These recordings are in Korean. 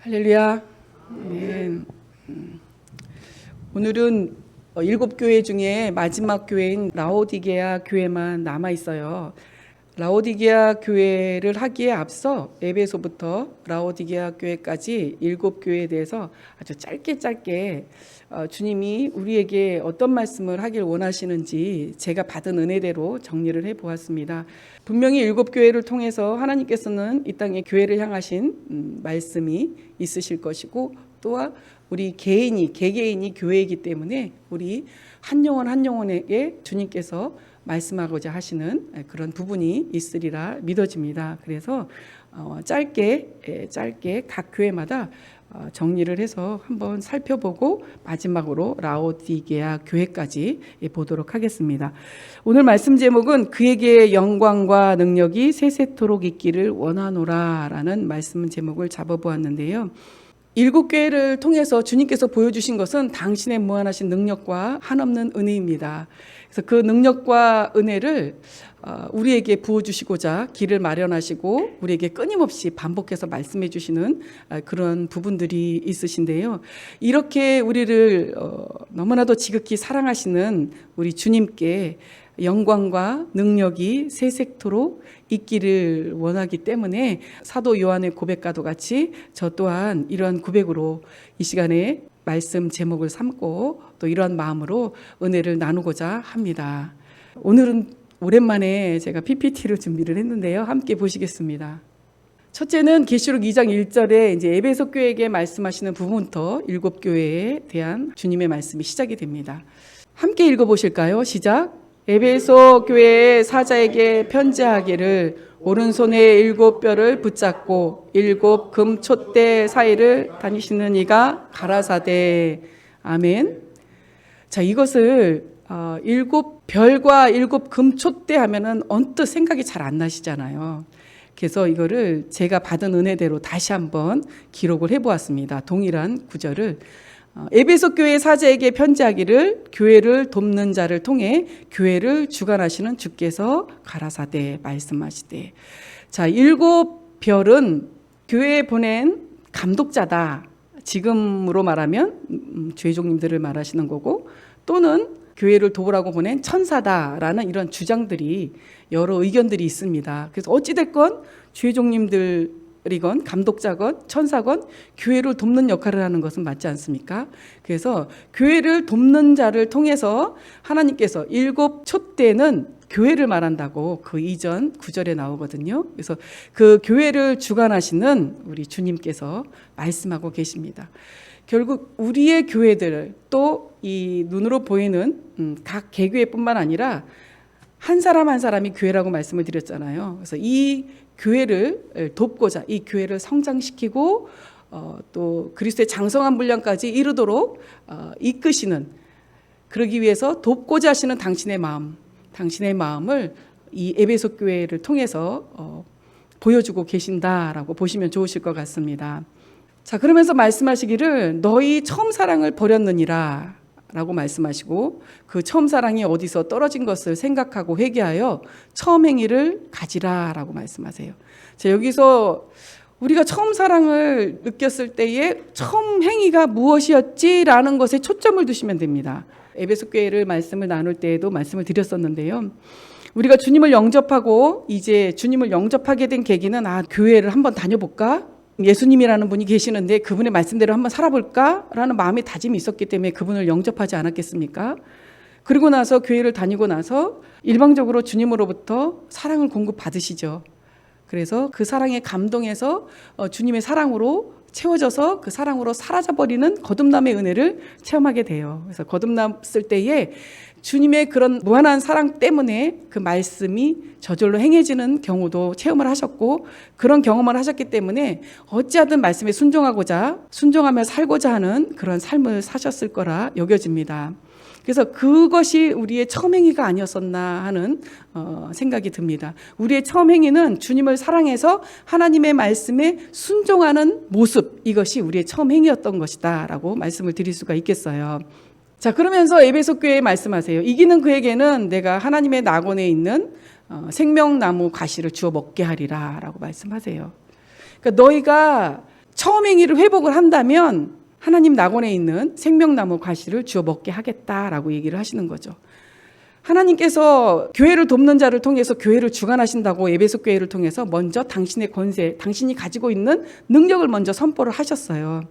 할렐루야. 네. 오늘은 7교회 중에 마지막 교회인 라오디게아 교회만 남아 있어요. 라오디게아 교회를 하기에 앞서 에베소부터 라오디게아 교회까지 7교회에 대해서 아주 짧게 주님이 우리에게 어떤 말씀을 하길 원하시는지 제가 받은 은혜대로 정리를 해보았습니다. 분명히 7교회를 통해서 하나님께서는 이 땅에 교회를 향하신 말씀이 있으실 것이고, 또한 우리 개개인이 교회이기 때문에 우리 한 영혼에게 주님께서 말씀하고자 하시는 그런 부분이 있으리라 믿어집니다. 그래서 짧게 각 교회마다 정리를 해서 한번 살펴보고 마지막으로 라오디게아 교회까지 보도록 하겠습니다. 오늘 말씀 제목은 그에게 영광과 능력이 세세토록 있기를 원하노라 라는 말씀 제목을 잡아보았는데요. 7교회를 통해서 주님께서 보여주신 것은 당신의 무한하신 능력과 한없는 은혜입니다. 그래서 그 능력과 은혜를 우리에게 부어주시고자 길을 마련하시고 우리에게 끊임없이 반복해서 말씀해 주시는 그런 부분들이 있으신데요. 이렇게 우리를 너무나도 지극히 사랑하시는 우리 주님께 영광과 능력이 세세토록 있기를 원하기 때문에 사도 요한의 고백과도 같이 저 또한 이러한 고백으로 이 시간에 말씀 제목을 삼고 또 이러한 마음으로 은혜를 나누고자 합니다. 오늘은 오랜만에 제가 PPT를 준비를 했는데요. 함께 보시겠습니다. 첫째는 계시록 2장 1절에 이제 에베소 교회에게 말씀하시는 부분부터 7교회에 대한 주님의 말씀이 시작이 됩니다. 함께 읽어보실까요? 시작. 에베소 교회의 사자에게 편지하기를 오른손에 7뼈를 붙잡고 7 금촛대 사이를 다니시는 이가 가라사대. 아멘. 자, 이것을 7별과 7 금촛대 하면은 언뜻 생각이 잘 안 나시잖아요. 그래서 이거를 제가 받은 은혜대로 다시 한번 기록을 해보았습니다. 동일한 구절을. 에베소 교회 사자에게 편지하기를 교회를 돕는 자를 통해 교회를 주관하시는 주께서 가라사대 말씀하시되. 자, 7별은 교회에 보낸 감독자다. 지금으로 말하면 죄종님들을 말하시는 거고, 또는 교회를 도우라고 보낸 천사다라는 이런 주장들이 여러 의견들이 있습니다. 그래서 어찌됐건 죄종님들이건 감독자건 천사건 교회를 돕는 역할을 하는 것은 맞지 않습니까? 그래서 교회를 돕는 자를 통해서 하나님께서 7 촛대는 교회를 말한다고 그 이전 9절에 나오거든요. 그래서 그 교회를 주관하시는 우리 주님께서 말씀하고 계십니다. 결국 우리의 교회들, 또 이 눈으로 보이는 각 개교회뿐만 아니라 한 사람 한 사람이 교회라고 말씀을 드렸잖아요. 그래서 이 교회를 돕고자, 이 교회를 성장시키고 또 그리스도의 장성한 분량까지 이루도록 이끄시는, 그러기 위해서 돕고자 하시는 당신의 마음을 이 에베소 교회를 통해서 보여주고 계신다라고 보시면 좋으실 것 같습니다. 자, 그러면서 말씀하시기를 너희 처음 사랑을 버렸느니라 라고 말씀하시고, 그 처음 사랑이 어디서 떨어진 것을 생각하고 회개하여 처음 행위를 가지라 라고 말씀하세요. 자, 여기서 우리가 처음 사랑을 느꼈을 때의 처음 행위가 무엇이었지라는 것에 초점을 두시면 됩니다. 에베소 교회를 말씀을 나눌 때에도 말씀을 드렸었는데요. 우리가 주님을 영접하고 이제 주님을 영접하게 된 계기는 교회를 한번 다녀볼까? 예수님이라는 분이 계시는데 그분의 말씀대로 한번 살아볼까? 라는 마음의 다짐이 있었기 때문에 그분을 영접하지 않았겠습니까? 그리고 나서 교회를 다니고 나서 일방적으로 주님으로부터 사랑을 공급받으시죠. 그래서 그 사랑에 감동해서 주님의 사랑으로 채워져서 그 사랑으로 사라져버리는 거듭남의 은혜를 체험하게 돼요. 그래서 거듭났을 때에 주님의 그런 무한한 사랑 때문에 그 말씀이 저절로 행해지는 경우도 체험을 하셨고, 그런 경험을 하셨기 때문에 어찌하든 말씀에 순종하며 살고자 하는 그런 삶을 사셨을 거라 여겨집니다. 그래서 그것이 우리의 처음 행위가 아니었었나 하는 생각이 듭니다. 우리의 처음 행위는 주님을 사랑해서 하나님의 말씀에 순종하는 모습, 이것이 우리의 처음 행위였던 것이다 라고 말씀을 드릴 수가 있겠어요. 자, 그러면서 에베소 교회에 말씀하세요. 이기는 그에게는 내가 하나님의 낙원에 있는 생명나무 가시를 주어 먹게 하리라 라고 말씀하세요. 그러니까 너희가 처음 행위를 회복을 한다면 하나님 낙원에 있는 생명나무 과실을 주어 먹게 하겠다라고 얘기를 하시는 거죠. 하나님께서 교회를 돕는 자를 통해서 교회를 주관하신다고 에베소 교회를 통해서 먼저 당신의 권세, 당신이 가지고 있는 능력을 먼저 선포를 하셨어요.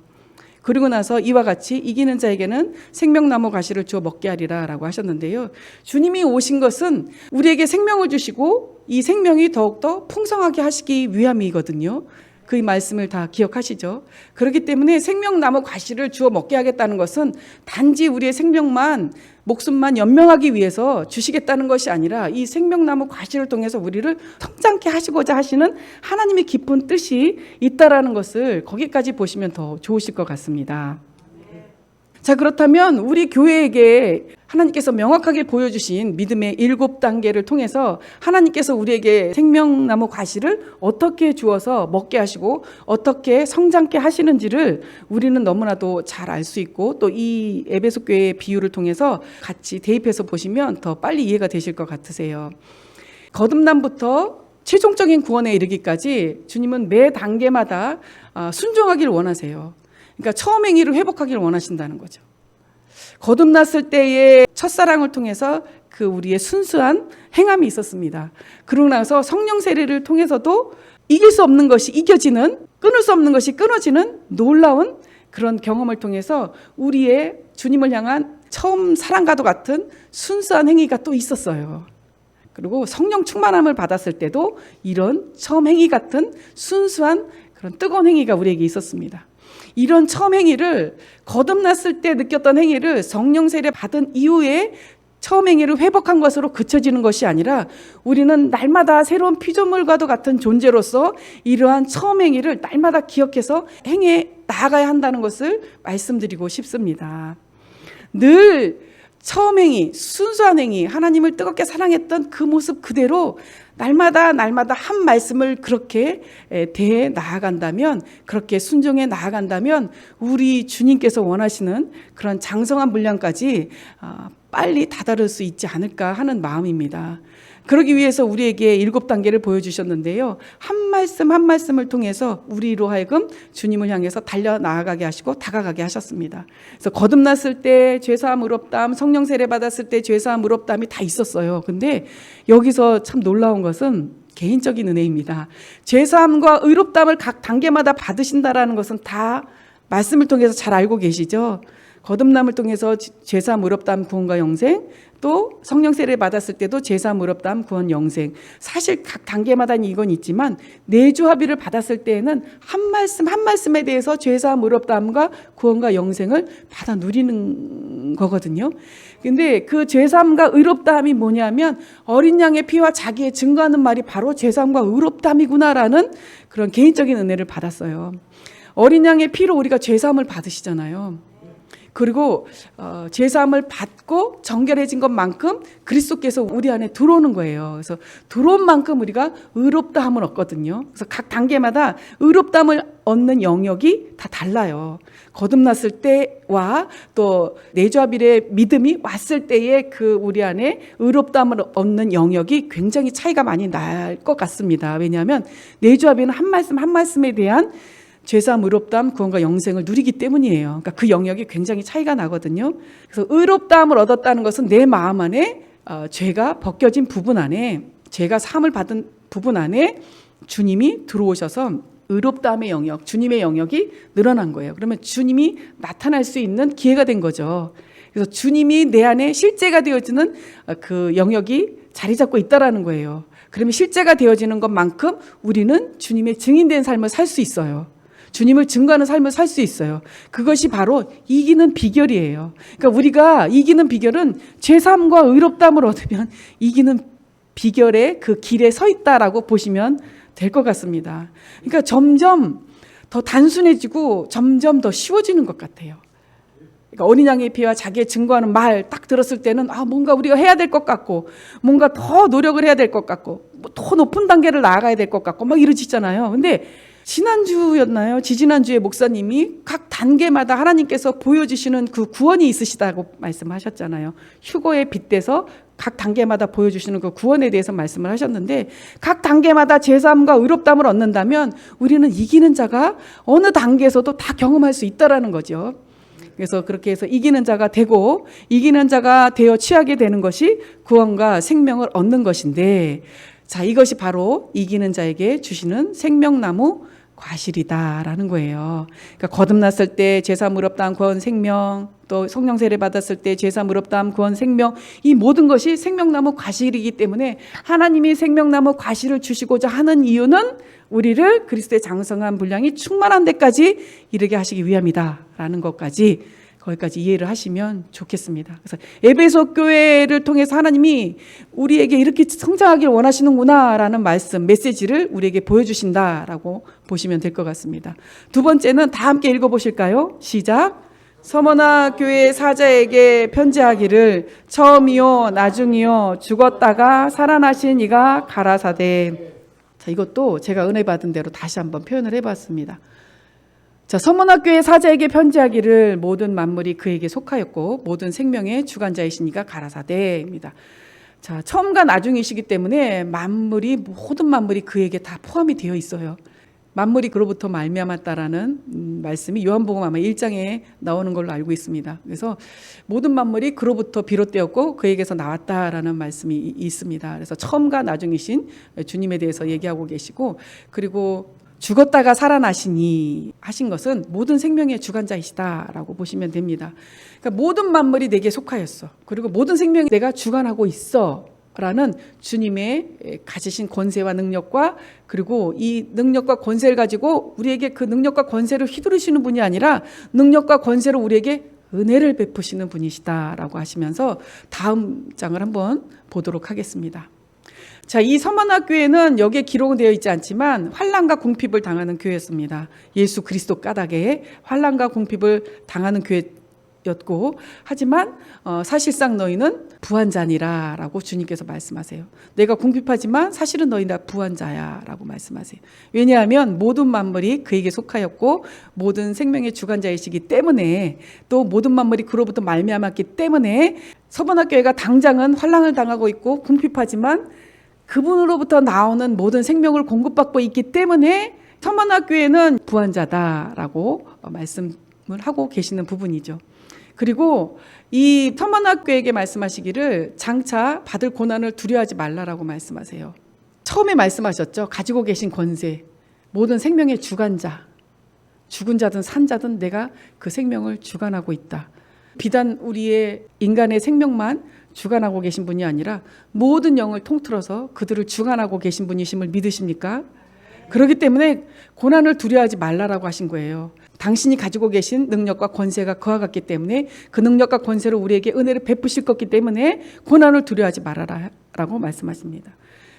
그리고 나서 이와 같이 이기는 자에게는 생명나무 과실을 주어 먹게 하리라 라고 하셨는데요. 주님이 오신 것은 우리에게 생명을 주시고 이 생명이 더욱더 풍성하게 하시기 위함이거든요. 그 말씀을 다 기억하시죠? 그렇기 때문에 생명나무 과실을 주어 먹게 하겠다는 것은 단지 우리의 생명만, 목숨만 연명하기 위해서 주시겠다는 것이 아니라 이 생명나무 과실을 통해서 우리를 성장케 하시고자 하시는 하나님의 깊은 뜻이 있다라는 것을 거기까지 보시면 더 좋으실 것 같습니다. 자, 그렇다면 우리 교회에게 하나님께서 명확하게 보여주신 믿음의 7단계를 통해서 하나님께서 우리에게 생명나무 과실을 어떻게 주어서 먹게 하시고 어떻게 성장케 하시는지를 우리는 너무나도 잘 알 수 있고 또 이 에베소 교회의 비유를 통해서 같이 대입해서 보시면 더 빨리 이해가 되실 것 같으세요. 거듭남부터 최종적인 구원에 이르기까지 주님은 매 단계마다 순종하기를 원하세요. 그러니까 처음 행위를 회복하기를 원하신다는 거죠. 거듭났을 때의 첫사랑을 통해서 그 우리의 순수한 행함이 있었습니다. 그러고 나서 성령 세례를 통해서도 이길 수 없는 것이 이겨지는, 끊을 수 없는 것이 끊어지는 놀라운 그런 경험을 통해서 우리의 주님을 향한 처음 사랑과도 같은 순수한 행위가 또 있었어요. 그리고 성령 충만함을 받았을 때도 이런 처음 행위 같은 순수한 그런 뜨거운 행위가 우리에게 있었습니다. 이런 처음 행위를 거듭났을 때 느꼈던 행위를 성령 세례 받은 이후에 처음 행위를 회복한 것으로 그쳐지는 것이 아니라 우리는 날마다 새로운 피조물과도 같은 존재로서 이러한 처음 행위를 날마다 기억해서 행해 나아가야 한다는 것을 말씀드리고 싶습니다. 늘 처음 행위, 순수한 행위, 하나님을 뜨겁게 사랑했던 그 모습 그대로 날마다 한 말씀을 그렇게 대해 나아간다면, 그렇게 순종해 나아간다면 우리 주님께서 원하시는 그런 장성한 분량까지 빨리 다다를 수 있지 않을까 하는 마음입니다. 그러기 위해서 우리에게 7단계를 보여주셨는데요. 한 말씀 한 말씀을 통해서 우리로 하여금 주님을 향해서 달려나아가게 하시고 다가가게 하셨습니다. 그래서 거듭났을 때 죄사함 의롭다함, 성령 세례 받았을 때 죄사함 의롭다함이 다 있었어요. 근데 여기서 참 놀라운 것은 개인적인 은혜입니다. 죄사함과 의롭다함을 각 단계마다 받으신다라는 것은 다 말씀을 통해서 잘 알고 계시죠. 거듭남을 통해서 죄사함 의롭다함 구원과 영생, 또 성령 세례 받았을 때도 죄사함 의롭다함 구원 영생. 사실 각 단계마다 이건 있지만 내주 합의를 받았을 때에는 한 말씀 한 말씀에 대해서 죄사함 의롭다함과 구원과 영생을 받아 누리는 거거든요. 근데 그 죄사함과 의롭다함이 뭐냐면 어린 양의 피와 자기의 증거하는 말이 바로 죄사함과 의롭다함이구나라는 그런 개인적인 은혜를 받았어요. 어린 양의 피로 우리가 죄사함을 받으시잖아요. 그리고 죄사함을 받고 정결해진 것만큼 그리스도께서 우리 안에 들어오는 거예요. 그래서 들어온 만큼 우리가 의롭다함을 얻거든요. 그래서 각 단계마다 의롭다함을 얻는 영역이 다 달라요. 거듭났을 때와 또 내주합일의 믿음이 왔을 때의 그 우리 안에 의롭다함을 얻는 영역이 굉장히 차이가 많이 날 것 같습니다. 왜냐하면 내주합일은 한 말씀 한 말씀에 대한 죄사함, 의롭다함, 구원과 영생을 누리기 때문이에요. 그러니까 그 영역이 굉장히 차이가 나거든요. 그래서 의롭다함을 얻었다는 것은 내 마음 안에 죄가 벗겨진 부분 안에, 죄가 사함을 받은 부분 안에 주님이 들어오셔서 의롭다함의 영역, 주님의 영역이 늘어난 거예요. 그러면 주님이 나타날 수 있는 기회가 된 거죠. 그래서 주님이 내 안에 실제가 되어지는 그 영역이 자리 잡고 있다라는 거예요. 그러면 실제가 되어지는 것만큼 우리는 주님의 증인된 삶을 살 수 있어요. 주님을 증거하는 삶을 살 수 있어요. 그것이 바로 이기는 비결이에요. 그러니까 우리가 이기는 비결은 죄사함과 의롭다함을 얻으면 이기는 비결의 그 길에 서 있다라고 보시면 될 것 같습니다. 그러니까 점점 더 단순해지고 점점 더 쉬워지는 것 같아요. 그러니까 어린 양의 피와 자기의 증거하는 말 딱 들었을 때는 뭔가 우리가 해야 될 것 같고 뭔가 더 노력을 해야 될 것 같고 더 높은 단계를 나아가야 될 것 같고 막 이러지잖아요. 근데 지난주였나요? 지지난주에 목사님이 각 단계마다 하나님께서 보여주시는 그 구원이 있으시다고 말씀하셨잖아요. 휴거에 빗대서 각 단계마다 보여주시는 그 구원에 대해서 말씀을 하셨는데, 각 단계마다 제사함과 의롭다함을 얻는다면 우리는 이기는 자가 어느 단계에서도 다 경험할 수 있다라는 거죠. 그래서 그렇게 해서 이기는 자가 되고, 이기는 자가 되어 취하게 되는 것이 구원과 생명을 얻는 것인데, 자, 이것이 바로 이기는 자에게 주시는 생명나무 과실이다라는 거예요. 그러니까 거듭났을 때 제사함 의롭다함 구원 생명, 또 성령 세례 받았을 때 제사함 의롭다함 구원 생명, 이 모든 것이 생명나무 과실이기 때문에 하나님이 생명나무 과실을 주시고자 하는 이유는 우리를 그리스도의 장성한 분량이 충만한 데까지 이르게 하시기 위함이다라는 것까지, 거기까지 이해를 하시면 좋겠습니다. 그래서 에베소 교회를 통해서 하나님이 우리에게 이렇게 성장하길 원하시는구나라는 말씀, 메시지를 우리에게 보여주신다라고 보시면 될 것 같습니다. 두 번째는 다 함께 읽어보실까요? 시작. 서머나 교회 사자에게 편지하기를 처음이요 나중이요 죽었다가 살아나신 이가 가라사대. 자, 이것도 제가 은혜 받은 대로 다시 한번 표현을 해봤습니다. 자, 서머나 교회 사자에게 편지하기를 모든 만물이 그에게 속하였고 모든 생명의 주관자이시니가 가라사대입니다. 자, 처음과 나중이시기 때문에 모든 만물이 그에게 다 포함이 되어 있어요. 만물이 그로부터 말미암았다라는 말씀이 요한복음 아마 1장에 나오는 걸로 알고 있습니다. 그래서 모든 만물이 그로부터 비롯되었고 그에게서 나왔다라는 말씀이 있습니다. 그래서 처음과 나중이신 주님에 대해서 얘기하고 계시고, 그리고 죽었다가 살아나시니 하신 것은 모든 생명의 주관자이시다라고 보시면 됩니다. 그러니까 모든 만물이 내게 속하였어. 그리고 모든 생명이 내가 주관하고 있어. 라는 주님의 가지신 권세와 능력과, 그리고 이 능력과 권세를 가지고 우리에게 그 능력과 권세를 휘두르시는 분이 아니라 능력과 권세로 우리에게 은혜를 베푸시는 분이시다라고 하시면서 다음 장을 한번 보도록 하겠습니다. 자, 이 서머나 교회는 여기에 기록은 되어 있지 않지만 환난과 궁핍을 당하는 교회였습니다. 예수 그리스도 까닭에 환난과 궁핍을 당하는 교회였고, 하지만 사실상 너희는 부한자니라 라고 주님께서 말씀하세요. 내가 궁핍하지만 사실은 너희 다 부한자야 라고 말씀하세요. 왜냐하면 모든 만물이 그에게 속하였고 모든 생명의 주관자이시기 때문에, 또 모든 만물이 그로부터 말미암았기 때문에 서머나 교회가 당장은 환난을 당하고 있고 궁핍하지만 그분으로부터 나오는 모든 생명을 공급받고 있기 때문에 서머나 교회는 부한자다라고 말씀을 하고 계시는 부분이죠. 그리고 이 서머나 교회에게 말씀하시기를 장차 받을 고난을 두려워하지 말라라고 말씀하세요. 처음에 말씀하셨죠. 가지고 계신 권세, 모든 생명의 주관자, 죽은 자든 산 자든 내가 그 생명을 주관하고 있다. 비단 우리의 인간의 생명만 주관하고 계신 분이 아니라 모든 영을 통틀어서 그들을 주관하고 계신 분이심을 믿으십니까? 그렇기 때문에 고난을 두려워하지 말라라고 하신 거예요. 당신이 가지고 계신 능력과 권세가 그와 같기 때문에 그 능력과 권세로 우리에게 은혜를 베푸실 것이기 때문에 고난을 두려워하지 말아라라고 말씀하십니다.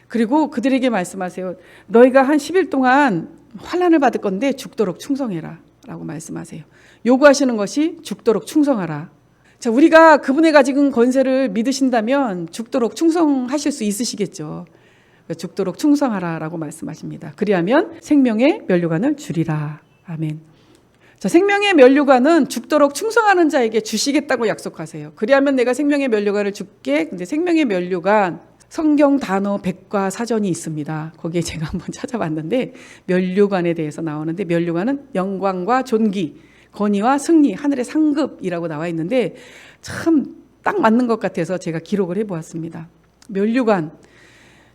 그리고 그들에게 말씀하세요. 너희가 한 10일 동안 환난을 받을 건데 죽도록 충성해라 라고 말씀하세요. 요구하시는 것이 죽도록 충성하라. 자, 우리가 그분의 가진 권세를 믿으신다면 죽도록 충성하실 수 있으시겠죠. 죽도록 충성하라라고 말씀하십니다. 그리하면 생명의 면류관을 주리라. 아멘. 자, 생명의 면류관은 죽도록 충성하는 자에게 주시겠다고 약속하세요. 그리하면 내가 생명의 면류관을 줄게. 근데 생명의 면류관, 성경 단어 백과 사전이 있습니다. 거기에 제가 한번 찾아봤는데 면류관에 대해서 나오는데, 면류관은 영광과 존귀, 권위와 승리, 하늘의 상급이라고 나와 있는데 참 딱 맞는 것 같아서 제가 기록을 해보았습니다.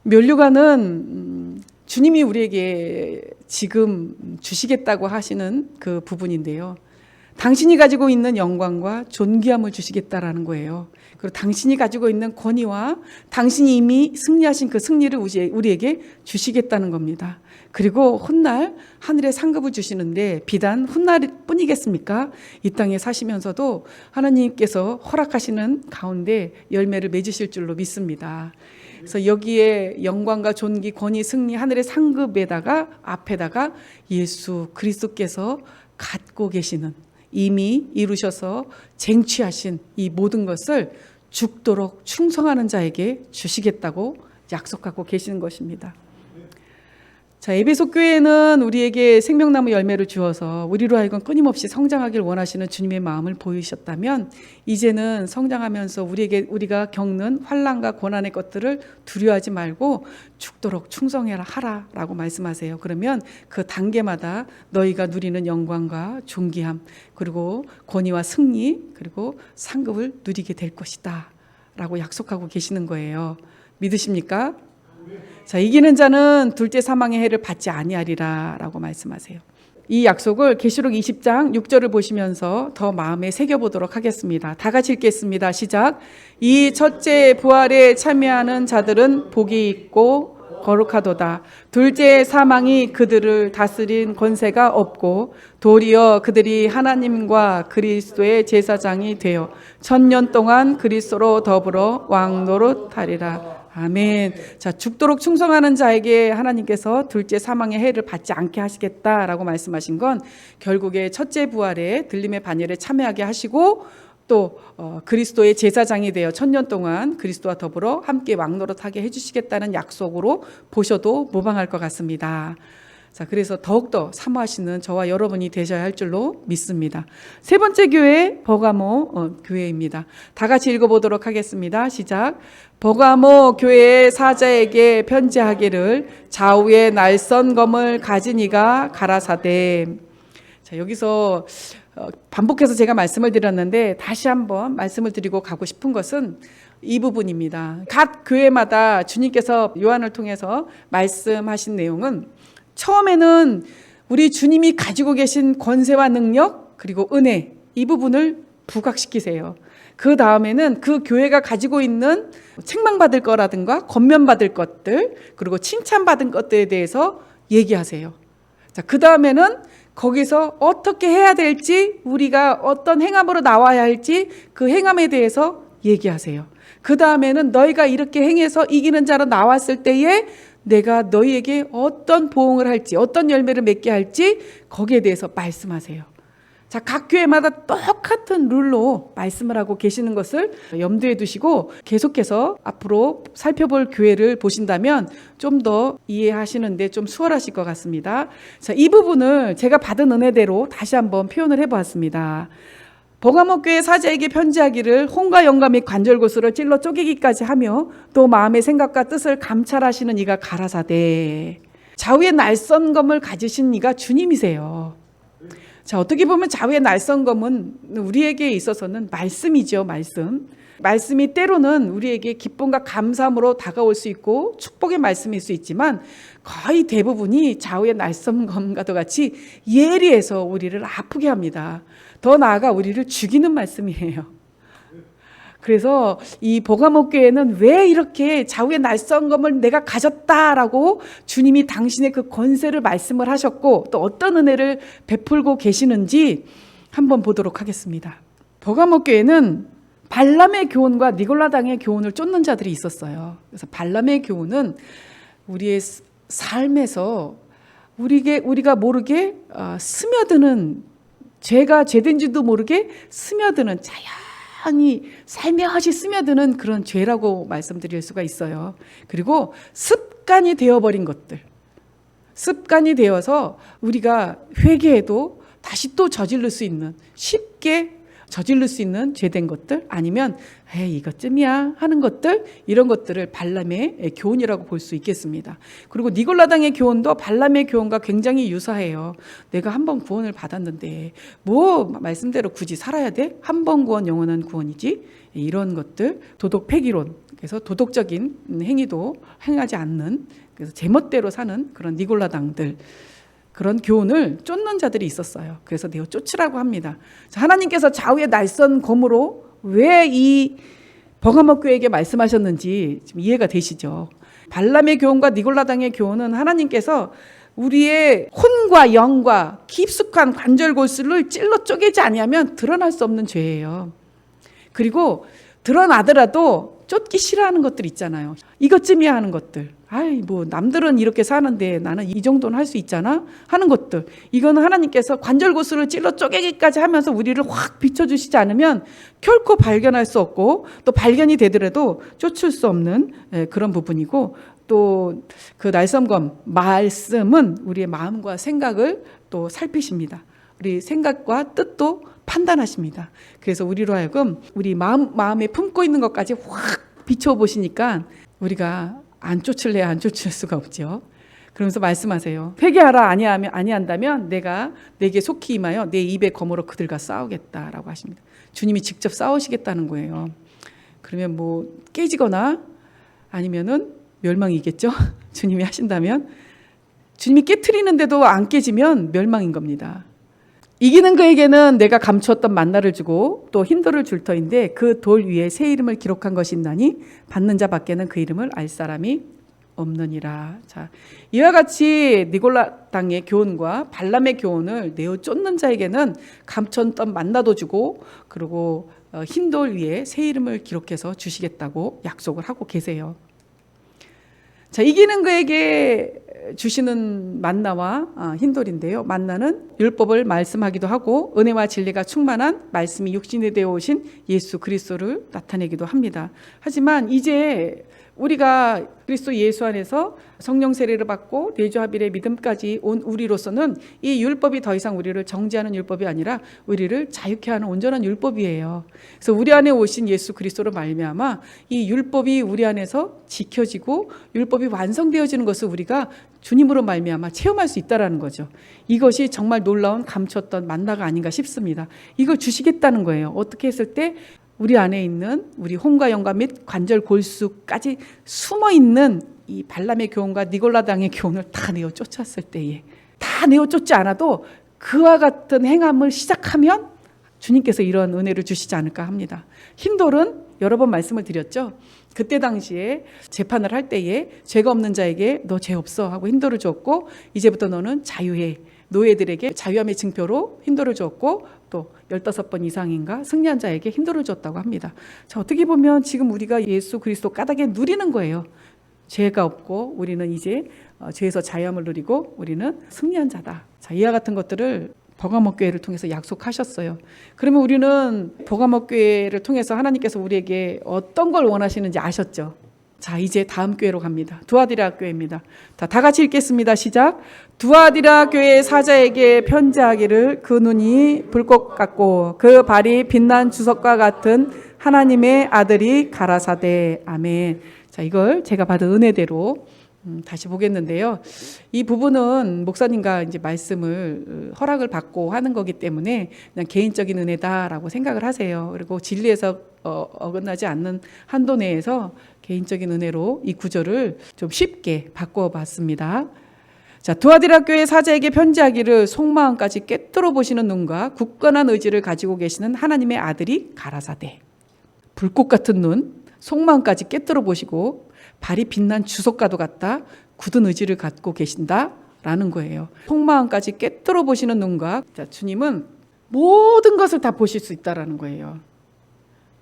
면류관은 주님이 우리에게 지금 주시겠다고 하시는 그 부분인데요. 당신이 가지고 있는 영광과 존귀함을 주시겠다라는 거예요. 그리고 당신이 가지고 있는 권위와 당신이 이미 승리하신 그 승리를 우리에게 주시겠다는 겁니다. 그리고 훗날 하늘의 상급을 주시는데 비단 훗날뿐이겠습니까? 이 땅에 사시면서도 하나님께서 허락하시는 가운데 열매를 맺으실 줄로 믿습니다. 그래서 여기에 영광과 존귀, 권위, 승리, 하늘의 상급에다가 앞에다가 예수 그리스도께서 갖고 계시는, 이미 이루셔서 쟁취하신 이 모든 것을 죽도록 충성하는 자에게 주시겠다고 약속하고 계시는 것입니다. 자, 에베소 교회는 우리에게 생명나무 열매를 주어서 우리로 하여금 끊임없이 성장하길 원하시는 주님의 마음을 보이셨다면, 이제는 성장하면서 우리가 겪는 환난과 고난의 것들을 두려워하지 말고 죽도록 충성해라 하라라고 말씀하세요. 그러면 그 단계마다 너희가 누리는 영광과 존귀함, 그리고 권위와 승리, 그리고 상급을 누리게 될 것이다 라고 약속하고 계시는 거예요. 믿으십니까? 자, 이기는 자는 둘째 사망의 해를 받지 아니하리라 라고 말씀하세요. 이 약속을 계시록 20장 6절을 보시면서 더 마음에 새겨보도록 하겠습니다. 다 같이 읽겠습니다. 시작. 이 첫째 부활에 참여하는 자들은 복이 있고 거룩하도다. 둘째 사망이 그들을 다스린 권세가 없고 도리어 그들이 하나님과 그리스도의 제사장이 되어 1000년 동안 그리스도로 더불어 왕노릇하리라. 아멘. 자, 죽도록 충성하는 자에게 하나님께서 둘째 사망의 해를 받지 않게 하시겠다라고 말씀하신 건 결국에 첫째 부활에 들림의 반열에 참여하게 하시고 또 그리스도의 제사장이 되어 1000년 동안 그리스도와 더불어 함께 왕노릇하게 해주시겠다는 약속으로 보셔도 무방할 것 같습니다. 자, 그래서 더욱더 사모하시는 저와 여러분이 되셔야 할 줄로 믿습니다. 세 번째 교회 버가모 교회입니다. 다 같이 읽어보도록 하겠습니다. 시작. 버가모 교회의 사자에게 편지하기를 좌우에 날선 검을 가진 이가 가라사대. 자, 여기서 반복해서 제가 말씀을 드렸는데 다시 한번 말씀을 드리고 가고 싶은 것은 이 부분입니다. 각 교회마다 주님께서 요한을 통해서 말씀하신 내용은 처음에는 우리 주님이 가지고 계신 권세와 능력 그리고 은혜, 이 부분을 부각시키세요. 그 다음에는 그 교회가 가지고 있는 책망받을 거라든가 권면받을 것들, 그리고 칭찬받은 것들에 대해서 얘기하세요. 자, 그 다음에는 거기서 어떻게 해야 될지, 우리가 어떤 행함으로 나와야 할지 그 행함에 대해서 얘기하세요. 그 다음에는 너희가 이렇게 행해서 이기는 자로 나왔을 때에 내가 너희에게 어떤 보응을 할지, 어떤 열매를 맺게 할지 거기에 대해서 말씀하세요. 자, 각 교회마다 똑같은 룰로 말씀을 하고 계시는 것을 염두에 두시고 계속해서 앞으로 살펴볼 교회를 보신다면 좀 더 이해하시는데 좀 수월하실 것 같습니다. 자, 이 부분을 제가 받은 은혜대로 다시 한번 표현을 해보았습니다. 버가모 교회 사자에게 편지하기를 혼과 영과 및 관절고수를 찔러 쪼개기까지 하며 또 마음의 생각과 뜻을 감찰하시는 이가 가라사대. 좌우에 날선 검을 가지신 이가 주님이세요. 자, 어떻게 보면 좌우의 날선 검은 우리에게 있어서는 말씀이죠. 말씀이 때로는 우리에게 기쁨과 감사함으로 다가올 수 있고 축복의 말씀일 수 있지만 거의 대부분이 좌우의 날선 검과도 같이 예리해서 우리를 아프게 합니다. 더 나아가 우리를 죽이는 말씀이에요. 그래서 이 버가모 교회는 왜 이렇게 좌우의 날선 검을 내가 가졌다라고 주님이 당신의 그 권세를 말씀을 하셨고 또 어떤 은혜를 베풀고 계시는지 한번 보도록 하겠습니다. 버가모 교회는 발람의 교훈과 니골라당의 교훈을 쫓는 자들이 있었어요. 그래서 발람의 교훈은 우리의 삶에서 우리가 모르게 스며드는, 죄가 죄된지도 모르게 스며드는, 자연히 살며시 스며드는 그런 죄라고 말씀드릴 수가 있어요. 그리고 습관이 되어버린 것들, 습관이 되어서 우리가 회개해도 다시 또 저지를 수 있는, 쉽게 저지를 수 있는 죄된 것들, 아니면 이것쯤이야 하는 것들, 이런 것들을 발람의 교훈이라고 볼 수 있겠습니다. 그리고 니골라당의 교훈도 발람의 교훈과 굉장히 유사해요. 내가 한 번 구원을 받았는데 뭐 말씀대로 굳이 살아야 돼? 한 번 구원 영원한 구원이지? 이런 것들, 도덕 폐기론, 그래서 도덕적인 행위도 행하지 않는, 그래서 제멋대로 사는 그런 니골라당들, 그런 교훈을 쫓는 자들이 있었어요. 그래서 내어 쫓으라고 합니다. 하나님께서 좌우의 날선 검으로 왜 이 버가모 교회에게 말씀하셨는지 지금 이해가 되시죠? 발람의 교훈과 니골라당의 교훈은 하나님께서 우리의 혼과 영과 깊숙한 관절골수를 찔러 쪼개지 아니하면 드러날 수 없는 죄예요. 그리고 드러나더라도 쫓기 싫어하는 것들 있잖아요. 이것쯤이야 하는 것들. 뭐 남들은 이렇게 사는데 나는 이 정도는 할 수 있잖아 하는 것들. 이거는 하나님께서 관절고수를 찔러 쪼개기까지 하면서 우리를 확 비춰주시지 않으면 결코 발견할 수 없고 또 발견이 되더라도 쫓을 수 없는 그런 부분이고, 또 그 날성검 말씀은 우리의 마음과 생각을 또 살피십니다. 우리 생각과 뜻도 판단하십니다. 그래서 우리로 하여금 우리 마음에 품고 있는 것까지 확 비춰보시니까 우리가 안 쫓을래야 안 쫓을 수가 없죠. 그러면서 말씀하세요. 회개하라. 아니한다면 내가 내게 속히 임하여 내 입의 검으로 그들과 싸우겠다라고 하십니다. 주님이 직접 싸우시겠다는 거예요. 그러면 뭐 깨지거나 아니면은 멸망이겠죠. 주님이 하신다면. 주님이 깨트리는데도 안 깨지면 멸망인 겁니다. 이기는 그에게는 내가 감추었던 만나를 주고 또 흰 돌을 줄 터인데 그 돌 위에 새 이름을 기록한 것이 있나니 받는 자 밖에는 그 이름을 알 사람이 없느니라. 자, 이와 같이 니골라 당의 교훈과 발람의 교훈을 내어 쫓는 자에게는 감췄던 만나도 주고 그리고 흰 돌 위에 새 이름을 기록해서 주시겠다고 약속을 하고 계세요. 자, 이기는 그에게 주시는 만나와 흰돌인데요. 만나는 율법을 말씀하기도 하고 은혜와 진리가 충만한 말씀이 육신이 되어 오신 예수 그리스도를 나타내기도 합니다. 하지만 이제 우리가 그리스도 예수 안에서 성령 세례를 받고 내주합일의 믿음까지 온 우리로서는 이 율법이 더 이상 우리를 정죄하는 율법이 아니라 우리를 자유케 하는 온전한 율법이에요. 그래서 우리 안에 오신 예수 그리스도로 말미암아 이 율법이 우리 안에서 지켜지고 율법이 완성되어지는 것을 우리가 주님으로 말미암아 체험할 수 있다라는 거죠. 이것이 정말 놀라운 감췄던 만나가 아닌가 싶습니다. 이걸 주시겠다는 거예요. 어떻게 했을 때 우리 안에 있는 우리 혼과 영과 및 관절 골수까지 숨어있는 이 발람의 교훈과 니골라 당의 교훈을 다 내어 쫓았을 때에 다 내어 쫓지 않아도 그와 같은 행함을 시작하면 주님께서 이런 은혜를 주시지 않을까 합니다. 흰돌은 여러 번 말씀을 드렸죠. 그때 당시에 재판을 할 때에 죄가 없는 자에게 너 죄 없어 하고 흰돌을 줬고 이제부터 너는 자유해. 노예들에게 자유함의 증표로 흰돌을 줬고 또 15번 이상인가 승리한 자에게 흰돌을 줬다고 합니다. 자, 어떻게 보면 지금 우리가 예수 그리스도 까닭에 누리는 거예요. 죄가 없고 우리는 이제 죄에서 자유함을 누리고 우리는 승리한 자다. 자, 이와 같은 것들을 버가모 교회를 통해서 약속하셨어요. 그러면 우리는 버가모 교회를 통해서 하나님께서 우리에게 어떤 걸 원하시는지 아셨죠? 자, 이제 다음 교회로 갑니다. 두아디라 교회입니다. 다 같이 읽겠습니다. 시작. 두아디라 교회 사자에게 편지하기를 그 눈이 불꽃 같고 그 발이 빛난 주석과 같은 하나님의 아들이 가라사대. 아멘. 자, 이걸 제가 받은 은혜대로 다시 보겠는데요. 이 부분은 목사님과 이제 말씀을 허락을 받고 하는 거기 때문에 그냥 개인적인 은혜다라고 생각을 하세요. 그리고 진리에서 어긋나지 않는 한도 내에서 개인적인 은혜로 이 구절을 좀 쉽게 바꿔봤습니다. 자, 두아디라 교회 사자에게 편지하기를 속마음까지 꿰뚫어 보시는 눈과 굳건한 의지를 가지고 계시는 하나님의 아들이 가라사대. 불꽃 같은 눈, 속마음까지 꿰뚫어 보시고 발이 빛난 주석과도 같다. 굳은 의지를 갖고 계신다라는 거예요. 속마음까지 꿰뚫어 보시는 눈과 자, 주님은 모든 것을 다 보실 수 있다라는 거예요.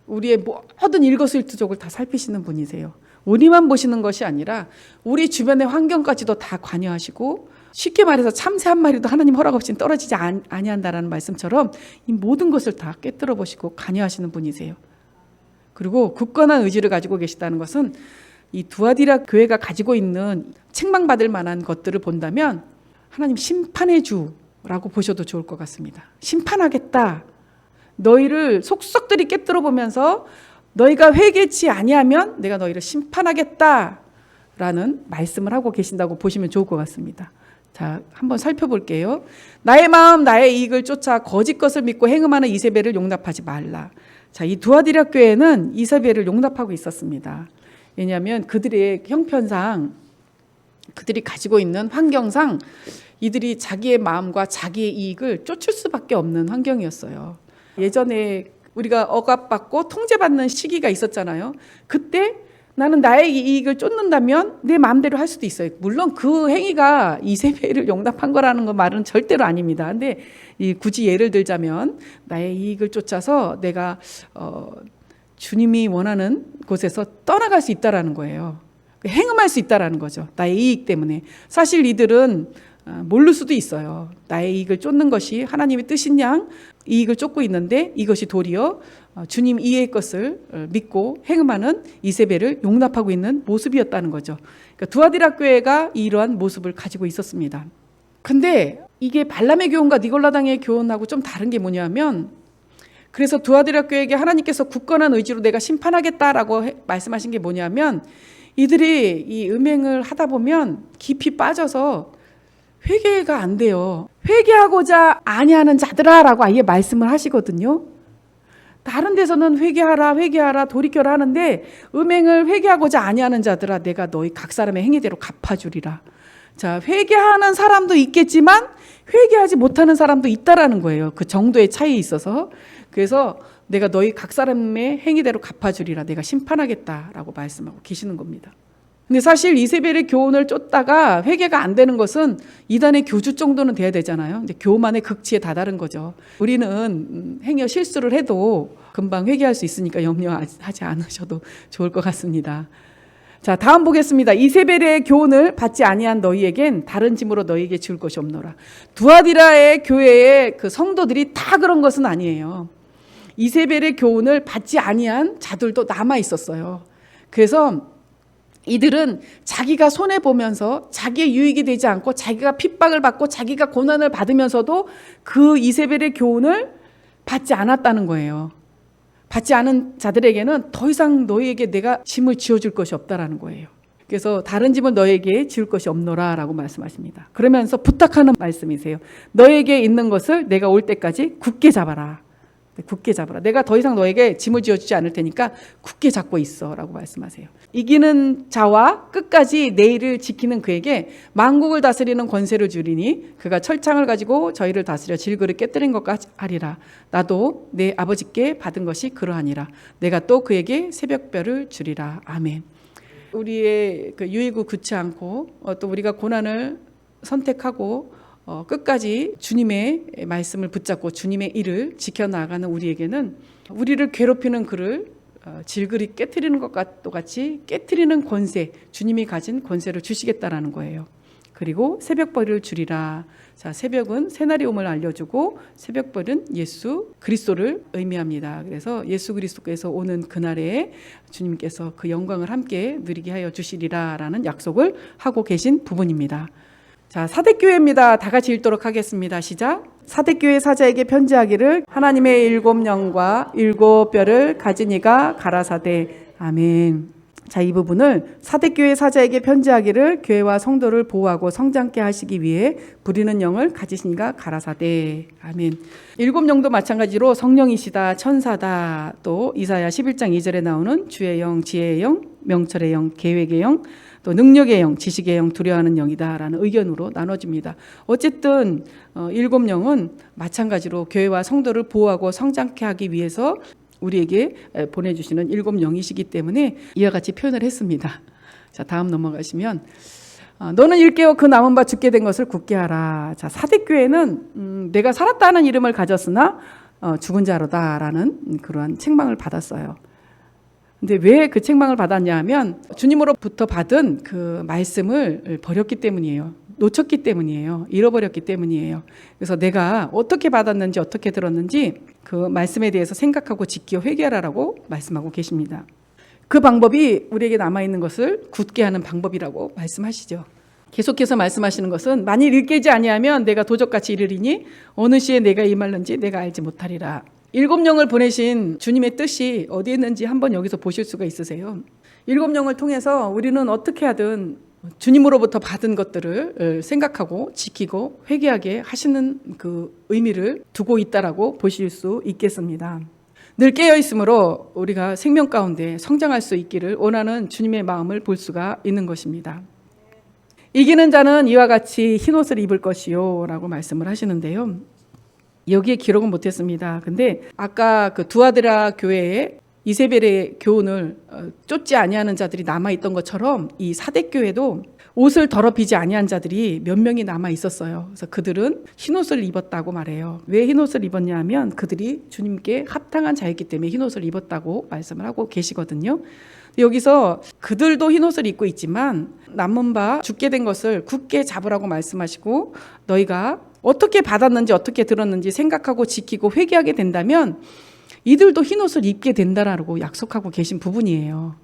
우리의 모든 일거수일투족을 다 살피시는 분이세요. 우리만 보시는 것이 아니라 우리 주변의 환경까지도 다 관여하시고 쉽게 말해서 참새 한 마리도 하나님 허락 없이는 떨어지지 아니한다라는 말씀처럼 이 모든 것을 다 꿰뚫어 보시고 관여하시는 분이세요. 그리고 굳건한 의지를 가지고 계시다는 것은 이 두아디라 교회가 가지고 있는 책망받을 만한 것들을 본다면 하나님 심판의 주라고 보셔도 좋을 것 같습니다. 심판하겠다. 너희를 속속들이 꿰뚫어 보면서 너희가 회개치 아니하면 내가 너희를 심판하겠다라는 말씀을 하고 계신다고 보시면 좋을 것 같습니다. 자, 한번 살펴볼게요. 나의 마음 나의 이익을 쫓아 거짓 것을 믿고 행음하는 이세벨을 용납하지 말라. 자, 이 두아디라 교회는 이세벨을 용납하고 있었습니다. 왜냐하면 그들의 형편상 그들이 가지고 있는 환경상 이들이 자기의 마음과 자기의 이익을 쫓을 수밖에 없는 환경이었어요. 예전에 우리가 억압받고 통제받는 시기가 있었잖아요. 그때 나는 나의 이익을 쫓는다면 내 마음대로 할 수도 있어요. 물론 그 행위가 이세벨을 용납한 거라는 거 말은 절대로 아닙니다. 근데 굳이 예를 들자면 나의 이익을 쫓아서 내가 주님이 원하는 곳에서 떠나갈 수 있다라는 거예요. 행음할 수 있다라는 거죠. 나의 이익 때문에. 사실 이들은 모를 수도 있어요. 나의 이익을 쫓는 것이 하나님의 뜻인 양 이익을 쫓고 있는데 이것이 도리어 주님 이해의 것을 믿고 행음하는 이세벨을 용납하고 있는 모습이었다는 거죠. 그러니까 두아디라 교회가 이러한 모습을 가지고 있었습니다. 근데 이게 발람의 교훈과 니골라당의 교훈하고 좀 다른 게 뭐냐면, 그래서 두아디라 교회에게 하나님께서 굳건한 의지로 내가 심판하겠다라고 말씀하신 게 뭐냐면, 이들이 이 음행을 하다 보면 깊이 빠져서 회개가 안 돼요. 회개하고자 아니하는 자들아라고 아예 말씀을 하시거든요. 다른 데서는 회개하라 돌이켜라 하는데, 음행을 회개하고자 아니하는 자들아 내가 너희 각 사람의 행위대로 갚아주리라. 자, 회개하는 사람도 있겠지만 회개하지 못하는 사람도 있다라는 거예요. 그 정도의 차이에 있어서. 그래서 내가 너희 각 사람의 행위대로 갚아주리라. 내가 심판하겠다라고 말씀하고 계시는 겁니다. 근데 사실 이세벨의 교훈을 쫓다가 회개가 안 되는 것은 이단의 교주 정도는 돼야 되잖아요. 근데 교만의 극치에 다다른 거죠. 우리는 행여 실수를 해도 금방 회개할 수 있으니까 염려하지 않으셔도 좋을 것 같습니다. 자, 다음 보겠습니다. 이세벨의 교훈을 받지 아니한 너희에겐 다른 짐으로 너희에게 지을 것이 없노라. 두아디라의 교회의 그 성도들이 다 그런 것은 아니에요. 이세벨의 교훈을 받지 아니한 자들도 남아 있었어요. 그래서 이들은 자기가 손해보면서 자기의 유익이 되지 않고 자기가 핍박을 받고 자기가 고난을 받으면서도 그 이세벨의 교훈을 받지 않았다는 거예요. 받지 않은 자들에게는 더 이상 너희에게 내가 짐을 지어줄 것이 없다라는 거예요. 그래서 다른 짐을 너희에게 지을 것이 없노라 라고 말씀하십니다. 그러면서 부탁하는 말씀이세요. 너희에게 있는 것을 내가 올 때까지 굳게 잡아라. 굳게 잡아라. 내가 더 이상 너에게 짐을 지어주지 않을 테니까 굳게 잡고 있어 라고 말씀하세요. 이기는 자와 끝까지 내 일을 지키는 그에게 만국을 다스리는 권세를 주리니 그가 철창을 가지고 저희를 다스려 질그를 깨뜨린 것까지 하리라. 나도 내 아버지께 받은 것이 그러하니라. 내가 또 그에게 새벽별을 주리라. 아멘. 우리의 그 유익을 굳지 않고 또 우리가 고난을 선택하고 끝까지 주님의 말씀을 붙잡고 주님의 일을 지켜나가는 우리에게는 우리를 괴롭히는 그를 질그리 깨트리는 것과 같이 깨트리는 권세, 주님이 가진 권세를 주시겠다라는 거예요. 그리고 새벽벌을 주리라. 자, 새벽은 새날이 옴을 알려주고 새벽벌은 예수 그리스도를 의미합니다. 그래서 예수 그리스도께서 오는 그날에 주님께서 그 영광을 함께 누리게 하여 주시리라라는 약속을 하고 계신 부분입니다. 자, 사대교회입니다. 다 같이 읽도록 하겠습니다. 시작. 사대교회 사자에게 편지하기를 하나님의 7 영과 7 뼈를 가진 이가 가라사대. 아멘. 자, 이 부분을 사대교회 사자에게 편지하기를 교회와 성도를 보호하고 성장케 하시기 위해 부리는 영을 가지신 이가 가라사대. 아멘. 7 영도 마찬가지로 성령이시다, 천사다, 또 이사야 11장 2절에 나오는 주의 영, 지혜의 영, 명철의 영, 계획의 영, 또 능력의 영, 지식의 영, 두려워하는 영이다라는 의견으로 나눠집니다. 어쨌든 7 영은 마찬가지로 교회와 성도를 보호하고 성장케 하기 위해서 우리에게 보내주시는 7 영이시기 때문에 이와 같이 표현을 했습니다. 자, 다음 넘어가시면 너는 일깨어 그 남은 바 죽게 된 것을 굳게 하라. 자, 사대교회는 내가 살았다는 이름을 가졌으나 죽은 자로다라는 그러한 책망을 받았어요. 근데 왜 그 책망을 받았냐 하면 주님으로부터 받은 그 말씀을 버렸기 때문이에요. 놓쳤기 때문이에요. 잃어버렸기 때문이에요. 그래서 내가 어떻게 받았는지 어떻게 들었는지 그 말씀에 대해서 생각하고 지켜 회개하라고 말씀하고 계십니다. 그 방법이 우리에게 남아있는 것을 굳게 하는 방법이라고 말씀하시죠. 계속해서 말씀하시는 것은 만일 일깨지 아니하면 내가 도적같이 이르리니 어느 시에 내가 임할는지 내가 알지 못하리라. 7 영을 보내신 주님의 뜻이 어디에 있는지 한번 여기서 보실 수가 있으세요. 7 영을 통해서 우리는 어떻게 하든 주님으로부터 받은 것들을 생각하고 지키고 회개하게 하시는 그 의미를 두고 있다라고 보실 수 있겠습니다. 늘 깨어있으므로 우리가 생명 가운데 성장할 수 있기를 원하는 주님의 마음을 볼 수가 있는 것입니다. 이기는 자는 이와 같이 흰옷을 입을 것이요 라고 말씀을 하시는데요. 여기에 기록은 못했습니다. 근데 아까 그 두아디라 교회에 이세벨의 교훈을 쫓지 아니하는 자들이 남아 있던 것처럼 이 사대교회도 옷을 더럽히지 아니한 자들이 몇 명이 남아 있었어요. 그래서 그들은 흰옷을 입었다고 말해요. 왜 흰옷을 입었냐면 그들이 주님께 합당한 자였기 때문에 흰옷을 입었다고 말씀을 하고 계시거든요. 여기서 그들도 흰옷을 입고 있지만 남은 바 죽게 된 것을 굳게 잡으라고 말씀하시고 너희가 어떻게 받았는지 어떻게 들었는지 생각하고 지키고 회개하게 된다면 이들도 흰옷을 입게 된다라고 약속하고 계신 부분이에요.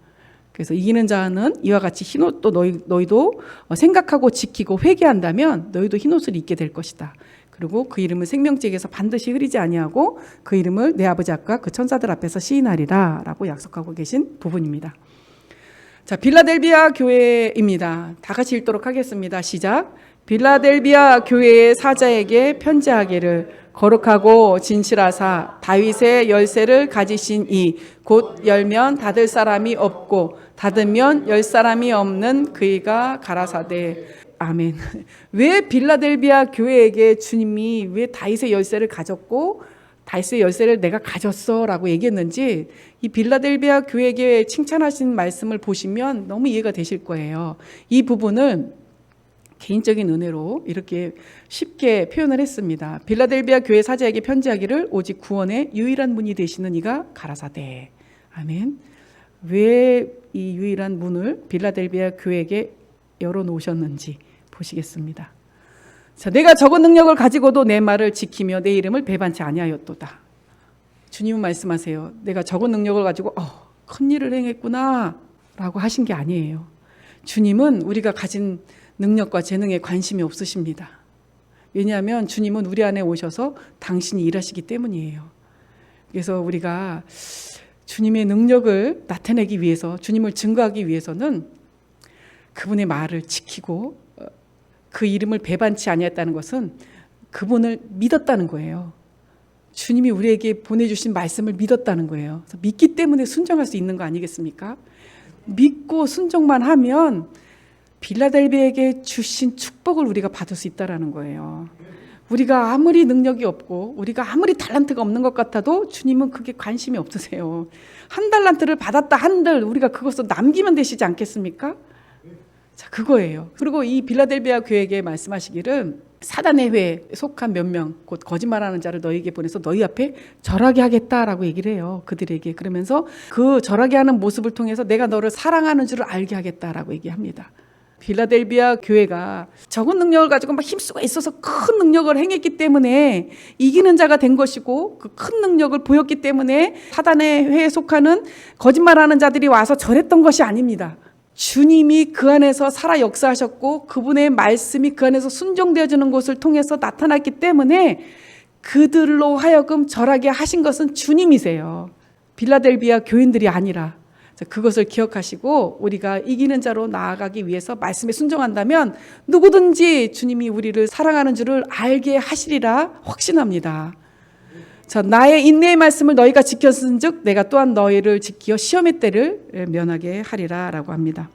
그래서 이기는 자는 이와 같이 흰옷도 너희도 생각하고 지키고 회개한다면 너희도 흰옷을 입게 될 것이다. 그리고 그 이름을 생명책에서 반드시 흐리지 아니하고 그 이름을 내 아버지 앞과 그 천사들 앞에서 시인하리라 라고 약속하고 계신 부분입니다. 자, 빌라델비아 교회입니다. 다 같이 읽도록 하겠습니다. 시작. 빌라델비아 교회의 사자에게 편지하기를 거룩하고 진실하사 다윗의 열쇠를 가지신 이 곧 열면 닫을 사람이 없고 닫으면 열 사람이 없는 그이가 가라사대. 아멘. 왜 빌라델비아 교회에게 주님이 왜 다윗의 열쇠를 가졌고 다윗의 열쇠를 내가 가졌어 라고 얘기했는지 이 빌라델비아 교회에게 칭찬하신 말씀을 보시면 너무 이해가 되실 거예요. 이 부분을 개인적인 은혜로 이렇게 쉽게 표현을 했습니다. 빌라델비아 교회 사자에게 편지하기를 오직 구원의 유일한 문이 되시는 이가 가라사대. 아멘. 왜 이 유일한 문을 빌라델비아 교회에게 열어놓으셨는지 보시겠습니다. 자, 내가 적은 능력을 가지고도 내 말을 지키며 내 이름을 배반치 아니하였도다. 주님은 말씀하세요. 내가 적은 능력을 가지고 큰 일을 행했구나 라고 하신 게 아니에요. 주님은 우리가 가진 능력과 재능에 관심이 없으십니다. 왜냐하면 주님은 우리 안에 오셔서 당신이 일하시기 때문이에요. 그래서 우리가 주님의 능력을 나타내기 위해서 주님을 증거하기 위해서는 그분의 말을 지키고 그 이름을 배반치 아니했다는 것은 그분을 믿었다는 거예요. 주님이 우리에게 보내주신 말씀을 믿었다는 거예요. 그래서 믿기 때문에 순종할 수 있는 거 아니겠습니까? 믿고 순종만 하면 빌라델비아에게 주신 축복을 우리가 받을 수 있다는 거예요. 우리가 아무리 능력이 없고 우리가 아무리 달란트가 없는 것 같아도 주님은 그게 관심이 없으세요. 한 달란트를 받았다 한들 우리가 그것을 남기면 되시지 않겠습니까? 자, 그거예요. 그리고 이 빌라델비아 교회에게 말씀하시기를 사단의 회에 속한 몇 명 곧 거짓말하는 자를 너희에게 보내서 너희 앞에 절하게 하겠다라고 얘기를 해요. 그들에게. 그러면서 그 절하게 하는 모습을 통해서 내가 너를 사랑하는 줄을 알게 하겠다라고 얘기합니다. 빌라델비아 교회가 적은 능력을 가지고 막 힘쓰고 있어서 큰 능력을 행했기 때문에 이기는 자가 된 것이고 그 큰 능력을 보였기 때문에 사단의 회에 속하는 거짓말하는 자들이 와서 절했던 것이 아닙니다. 주님이 그 안에서 살아 역사하셨고 그분의 말씀이 그 안에서 순종되어지는 것을 통해서 나타났기 때문에 그들로 하여금 절하게 하신 것은 주님이세요. 빌라델비아 교인들이 아니라. 그것을 기억하시고 우리가 이기는 자로 나아가기 위해서 말씀에 순종한다면 누구든지 주님이 우리를 사랑하는 줄을 알게 하시리라 확신합니다. 자, 나의 인내의 말씀을 너희가 지켰은즉 내가 또한 너희를 지키어 시험의 때를 면하게 하리라 라고 합니다.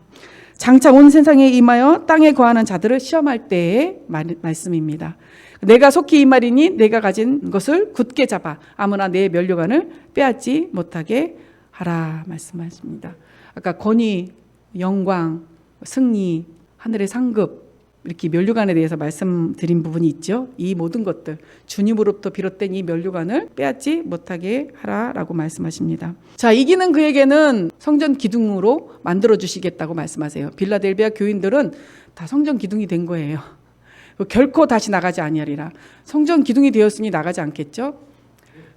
장차 온 세상에 임하여 땅에 거하는 자들을 시험할 때의 말씀입니다. 내가 속히 이 말이니 내가 가진 것을 굳게 잡아 아무나 내 면류관을 빼앗지 못하게 하라 말씀하십니다. 아까 권위, 영광, 승리, 하늘의 상급 이렇게 면류관에 대해서 말씀드린 부분이 있죠. 이 모든 것들 주님으로부터 비롯된 이 면류관을 빼앗지 못하게 하라라고 말씀하십니다. 자, 이기는 그에게는 성전 기둥으로 만들어 주시겠다고 말씀하세요. 빌라델비아 교인들은 다 성전 기둥이 된 거예요. 결코 다시 나가지 아니하리라. 성전 기둥이 되었으니 나가지 않겠죠.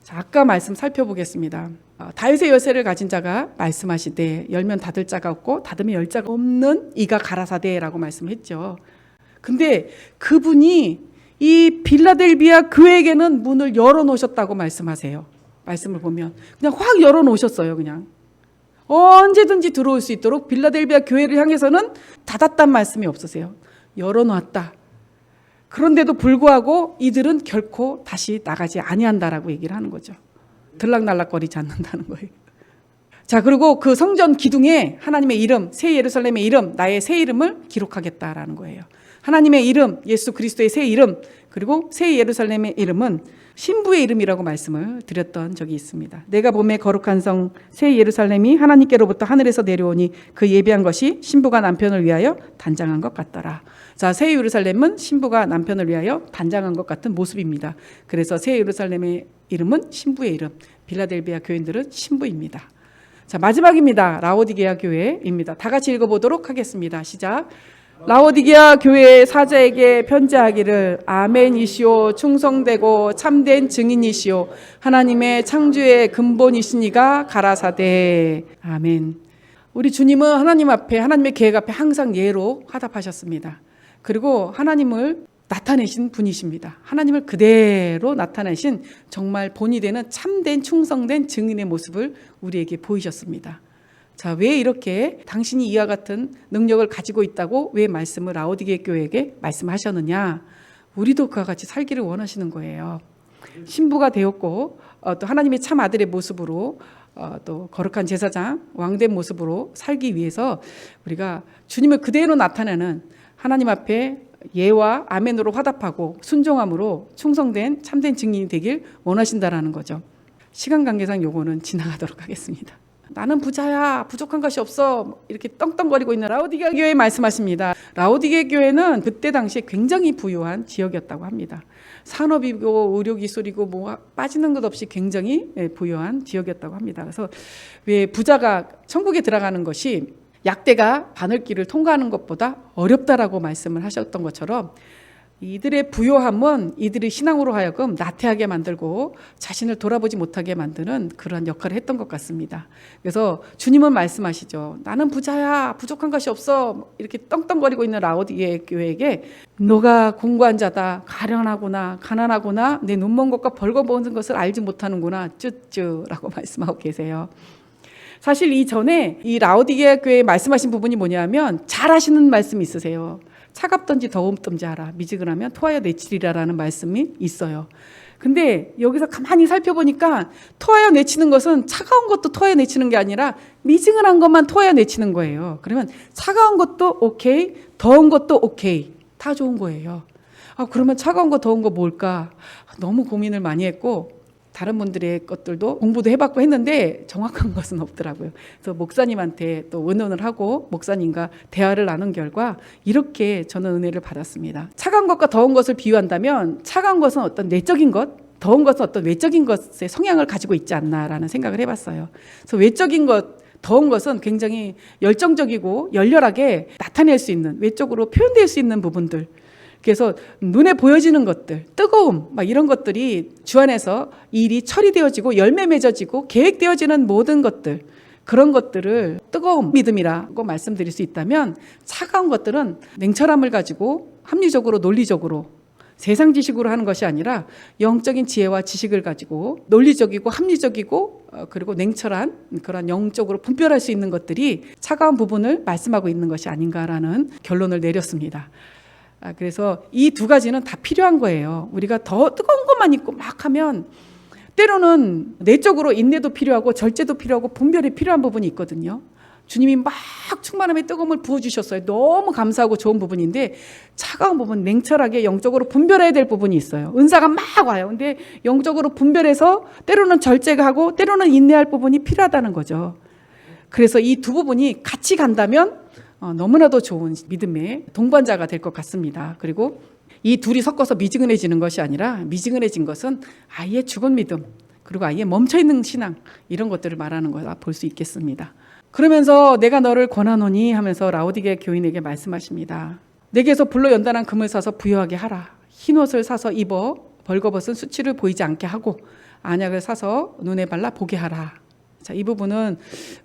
자, 아까 말씀 살펴보겠습니다. 다윗의 열쇠를 가진 자가 말씀하시되 열면 닫을 자가 없고 닫으면 열 자가 없는 이가 가라사대라고 말씀했죠. 근데 그분이 이 빌라델비아 교회에게는 문을 열어놓으셨다고 말씀하세요. 말씀을 보면 그냥 확 열어놓으셨어요. 그냥 언제든지 들어올 수 있도록 빌라델비아 교회를 향해서는 닫았단 말씀이 없으세요. 열어놨다. 그런데도 불구하고 이들은 결코 다시 나가지 아니한다라고 얘기를 하는 거죠. 들락날락거리지 않는다는 거예요. 자, 그리고 그 성전 기둥에 하나님의 이름, 새 예루살렘의 이름, 나의 새 이름을 기록하겠다라는 거예요. 하나님의 이름, 예수 그리스도의 새 이름, 그리고 새 예루살렘의 이름은 신부의 이름이라고 말씀을 드렸던 적이 있습니다. 내가 봄에 거룩한 성 새 예루살렘이 하나님께로부터 하늘에서 내려오니 그 예비한 것이 신부가 남편을 위하여 단장한 것 같더라. 자, 새 예루살렘은 신부가 남편을 위하여 단장한 것 같은 모습입니다. 그래서 새 예루살렘의 이름은 신부의 이름, 빌라델비아 교인들은 신부입니다. 자, 마지막입니다. 라오디게아 교회입니다. 다 같이 읽어보도록 하겠습니다. 시작. 라오디게아 교회의 사자에게 편지하기를 아멘이시오 충성되고 참된 증인이시오 하나님의 창조의 근본이시니가 가라사대. 아멘. 우리 주님은 하나님 앞에, 하나님의 계획 앞에 항상 예로 화답하셨습니다. 그리고 하나님을 나타내신 분이십니다. 하나님을 그대로 나타내신 정말 본이 되는 참된 충성된 증인의 모습을 우리에게 보이셨습니다. 자, 왜 이렇게 당신이 이와 같은 능력을 가지고 있다고 왜 말씀을 라오디게 교회에게 말씀하셨느냐? 우리도 그와 같이 살기를 원하시는 거예요. 신부가 되었고 또 하나님의 참 아들의 모습으로 또 거룩한 제사장 왕된 모습으로 살기 위해서 우리가 주님을 그대로 나타내는 하나님 앞에 예와 아멘으로 화답하고 순종함으로 충성된 참된 증인이 되길 원하신다라는 거죠. 시간 관계상 요거는 지나가도록 하겠습니다. 나는 부자야, 부족한 것이 없어, 이렇게 떵떵거리고 있는 라오디게아 교회 말씀하십니다. 라오디게아 교회는 그때 당시에 굉장히 부유한 지역이었다고 합니다. 산업이고 의료기술이고 뭐 빠지는 것 없이 굉장히 부유한 지역이었다고 합니다. 그래서 왜 부자가 천국에 들어가는 것이 약대가 바늘길을 통과하는 것보다 어렵다라고 말씀을 하셨던 것처럼 이들의 부요함은 이들의 신앙으로 하여금 나태하게 만들고 자신을 돌아보지 못하게 만드는 그런 역할을 했던 것 같습니다. 그래서 주님은 말씀하시죠. 나는 부자야, 부족한 것이 없어, 이렇게 떵떵거리고 있는 라오디게아 교회에게 너가 공고한 자다, 가련하구나, 가난하구나, 내 눈먼 것과 벌거벗은 것을 알지 못하는구나, 쯧쯧라고 말씀하고 계세요. 사실 이전에 이 라오디게아 교회에 말씀하신 부분이 뭐냐면 잘 하시는 말씀이 있으세요. 차갑던지 더웁던지 알아. 미지근하면 토하여 내치리라라는 말씀이 있어요. 근데 여기서 가만히 살펴보니까 토하여 내치는 것은 차가운 것도 토하여 내치는 게 아니라 미지근한 것만 토하여 내치는 거예요. 그러면 차가운 것도 오케이, 더운 것도 오케이. 다 좋은 거예요. 그러면 차가운 거 더운 거 뭘까? 너무 고민을 많이 했고 다른 분들의 것들도 공부도 해봤고 했는데 정확한 것은 없더라고요. 그래서 목사님한테 또 의논을 하고 목사님과 대화를 나눈 결과 이렇게 저는 은혜를 받았습니다. 차가운 것과 더운 것을 비유한다면 차가운 것은 어떤 내적인 것, 더운 것은 어떤 외적인 것의 성향을 가지고 있지 않나라는 생각을 해봤어요. 그래서 외적인 것, 더운 것은 굉장히 열정적이고 열렬하게 나타낼 수 있는, 외적으로 표현될 수 있는 부분들, 그래서 눈에 보여지는 것들, 뜨거움, 막 이런 것들이 주 안에서 일이 처리되어지고 열매 맺어지고 계획되어지는 모든 것들, 그런 것들을 뜨거운 믿음이라고 말씀드릴 수 있다면 차가운 것들은 냉철함을 가지고 합리적으로 논리적으로 세상 지식으로 하는 것이 아니라 영적인 지혜와 지식을 가지고 논리적이고 합리적이고 그리고 냉철한 그런 영적으로 분별할 수 있는 것들이 차가운 부분을 말씀하고 있는 것이 아닌가라는 결론을 내렸습니다. 그래서 이 두 가지는 다 필요한 거예요. 우리가 더 뜨거운 것만 있고 막 하면 때로는 내적으로 인내도 필요하고 절제도 필요하고 분별이 필요한 부분이 있거든요. 주님이 막 충만함의 뜨거움을 부어주셨어요. 너무 감사하고 좋은 부분인데 차가운 부분, 냉철하게 영적으로 분별해야 될 부분이 있어요. 은사가 막 와요. 근데 영적으로 분별해서 때로는 절제하고 때로는 인내할 부분이 필요하다는 거죠. 그래서 이 두 부분이 같이 간다면 너무나도 좋은 믿음의 동반자가 될 것 같습니다. 그리고 이 둘이 섞어서 미지근해지는 것이 아니라 미지근해진 것은 아예 죽은 믿음, 그리고 아예 멈춰있는 신앙, 이런 것들을 말하는 거라 볼 수 있겠습니다. 그러면서 내가 너를 권하노니 하면서 라오디게아 교인에게 말씀하십니다. 내게서 불로 연단한 금을 사서 부유하게 하라. 흰옷을 사서 입어 벌거벗은 수치를 보이지 않게 하고 안약을 사서 눈에 발라 보게 하라. 자, 이 부분은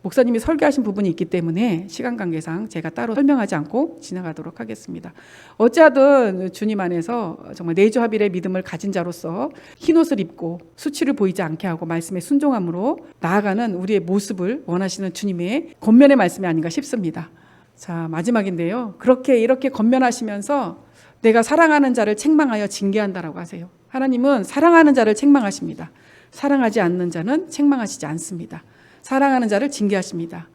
목사님이 설교하신 부분이 있기 때문에 시간 관계상 제가 따로 설명하지 않고 지나가도록 하겠습니다. 어찌하든 주님 안에서 정말 내주합일의 믿음을 가진 자로서 흰옷을 입고 수치를 보이지 않게 하고 말씀에 순종함으로 나아가는 우리의 모습을 원하시는 주님의 권면의 말씀이 아닌가 싶습니다. 자, 마지막인데요. 이렇게 권면하시면서 내가 사랑하는 자를 책망하여 징계한다라고 하세요. 하나님은 사랑하는 자를 책망하십니다. 사랑하지 않는 자는 책망하시지 않습니다. 사랑하는 자를 징계하십니다.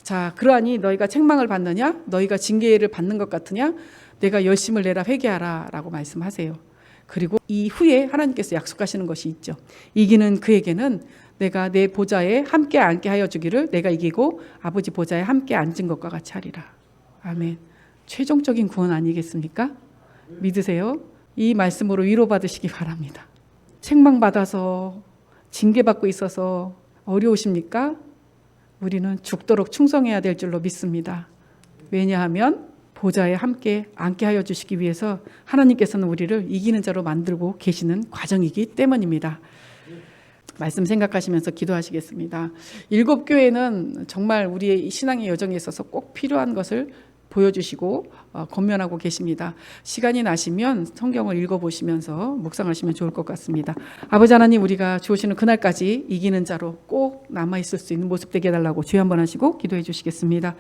자, 그러하니 너희가 책망을 받느냐? 너희가 징계를 받는 것 같으냐? 내가 열심을 내라 회개하라 라고 말씀하세요. 그리고 이후에 하나님께서 약속하시는 것이 있죠. 이기는 그에게는 내가 내 보좌에 함께 앉게 하여 주기를 내가 이기고 아버지 보좌에 함께 앉은 것과 같이 하리라. 아멘. 최종적인 구원 아니겠습니까? 믿으세요? 이 말씀으로 위로받으시기 바랍니다. 책망받아서 징계받고 있어서 어려우십니까? 우리는 죽도록 충성해야 될 줄로 믿습니다. 왜냐하면 보좌에 함께 앉게 하여 주시기 위해서 하나님께서는 우리를 이기는 자로 만들고 계시는 과정이기 때문입니다. 말씀 생각하시면서 기도하시겠습니다. 7교회는 정말 우리의 신앙의 여정에 있어서 꼭 필요한 것을 보여주시고 권면하고 계십니다. 시간이 나시면 성경을 읽어보시면서 묵상하시면 좋을 것 같습니다. 아버지 하나님, 우리가 주시는 그날까지 이기는 자로 꼭 남아있을 수 있는 모습 되게 해달라고 주여 한번 하시고 기도해 주시겠습니다.